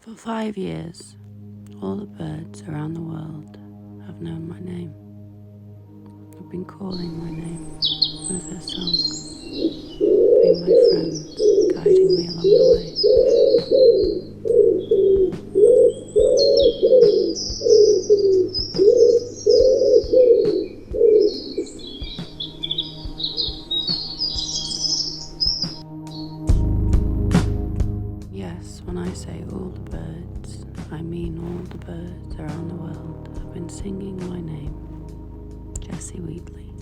For 5 years, all the birds around the world have known my name. Have been calling my name with their song, being my friends, guiding me along the way. Yes, when I say all the birds, I mean all the birds around the world have been singing my name, Jessie Wheatley.